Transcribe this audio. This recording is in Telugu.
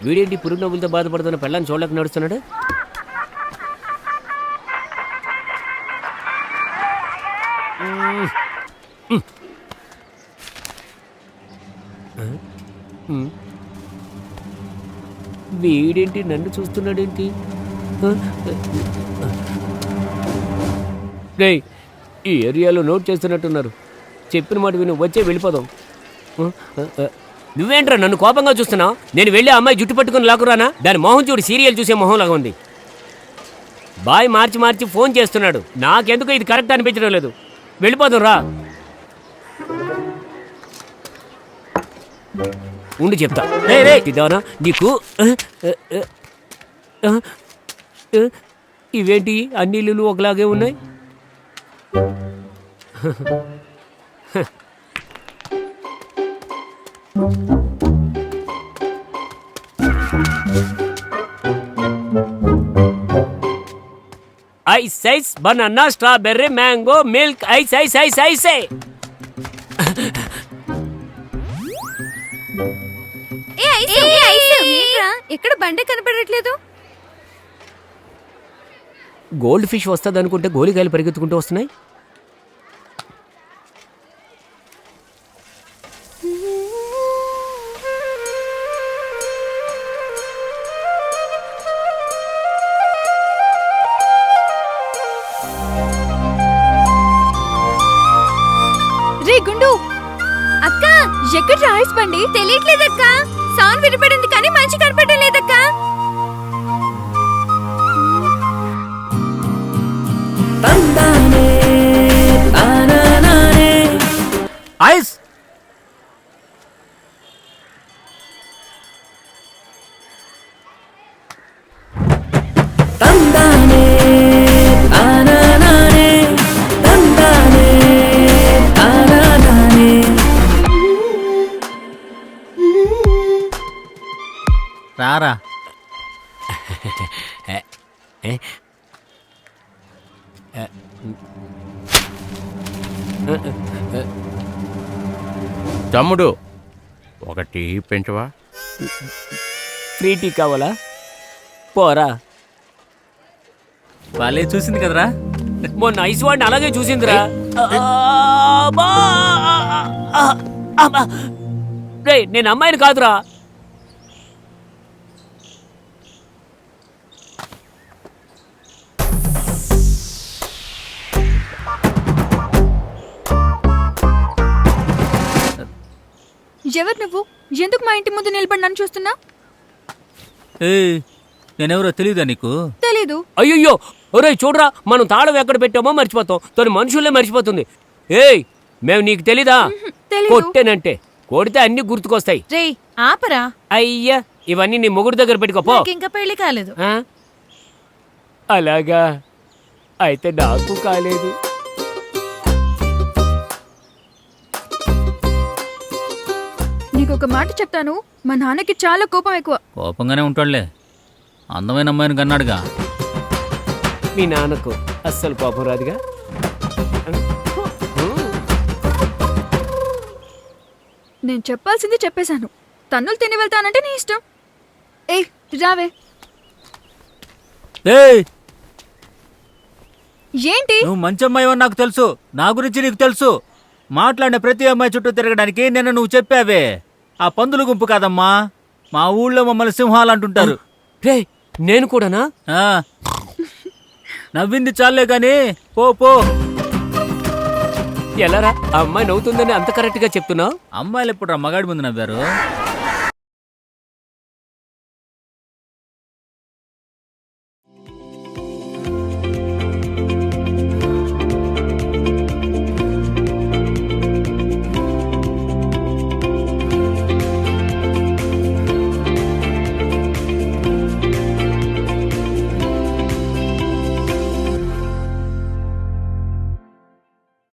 వీడేంటి పురుగు నవ్వులతో బాధపడుతున్న పెళ్ళాన్ని చూడలేక నడుస్తున్నాడు. వీడేంటి నన్ను చూస్తున్నాడేంటి? రేయ్, ఈ ఏరియాలో నోట్ చేస్తున్నట్టున్నారు. చెప్పిన మాట విను, వచ్చే వెళ్ళిపోదాం. నువ్వేంట్రా నన్ను కోపంగా చూస్తున్నావు? నేను వెళ్ళి అమ్మాయి జుట్టు పట్టుకుని లాక్కురానా? దాని మొహం చూడు, సీరియల్ చూసే మొహం లాగా ఉంది. బాయ్ మార్చి మార్చి ఫోన్ చేస్తున్నాడు. నాకెందుకు ఇది కరెక్ట్ అనిపించడం లేదు. వెళ్ళిపోదాం రా. ఉండి చెప్తా. ఇదానా నీకు? ఇవేంటి అన్ని ఇల్లులు ఒకలాగే ఉన్నాయి? Ice ice banana strawberry mango milk ice ice ice ఐసే. ఎక్కడ బండే కనపడట్లేదు? గోల్డ్ ఫిష్ వస్తుంది అనుకుంటే గోలికాయలు పరిగెత్తుకుంటూ వస్తున్నాయి. రే గుండు, అక్క ఎక్కడ రాయిస్ బండి? తెలియట్లేదక్క. సౌండ్ వినపడింది కానీ మంచి కనపడలేదక్క. ఐస్ రారా. తమ్ముడు, ఒక టీ పెంచవా? ఫ్రీ టీ కావాలా? పోరా. వాళ్ళే చూసింది కదరా. మొన్న ఐస్ వాడిని అలాగే చూసిందిరా. రే, నేను అమ్మాయిని కాదురా. ఎవరు నువ్వు? ఎందుకు మా ఇంటి ముందు నిలబడి నన్ను చూస్తున్నా? నేనెవరో తెలీదా నీకు? తెలీదు. అయ్యయ్యో, ఒరే చూడరా, మనం తాళం ఎక్కడ పెట్టామో మర్చిపోతాం. తను మనుషుల్లే మర్చిపోతుంది. ఏయ్, మేము నీకు తెలీదా? కొట్టేనంటే కొడితే అన్ని గుర్తుకొస్తాయి. రే ఆపరా. అయ్యా, ఇవన్నీ నీ మొగుడు దగ్గర పెట్టుకోపో. ఇంకా పెళ్లి కాలేదు. అలాగా, అయితే నాకు కాలేదు. నీకు ఒక మాట చెప్తాను, మా నాన్నకి చాలా కోపం ఎక్కువ. కోపంగానే ఉంటాడులే, అందమైన అమ్మాయిని కన్నాడుగా. మీ నాన్నకు అస్సలు కోపం రాదుగా. నేను చెప్పాల్సింది చెప్పేశాను. తన్నులు తిని వెళ్తానంటే నీ ఇష్టం. ఏయ్ రావే. ఏంటి? నువ్వు మంచి అమ్మాయి నాకు తెలుసు, నా గురించి నీకు తెలుసు. మాట్లాడిన ప్రతి అమ్మాయి చుట్టూ తిరగడానికి నిన్న నువ్వు చెప్పావే. ఆ పందుల గుంపు కాదమ్మా, మా ఊళ్ళో మమ్మల్ని సింహాలు అంటుంటారు. రే, నేను కూడానా? నవ్వింది చాలే గాని పో పో. ఎలారా, ఆ అమ్మాయి నవ్వుతుందని అంత కరెక్ట్ గా చెప్తున్నావు? అమ్మాయిలు ఎప్పుడు మగాడి ముందు నవ్వారు?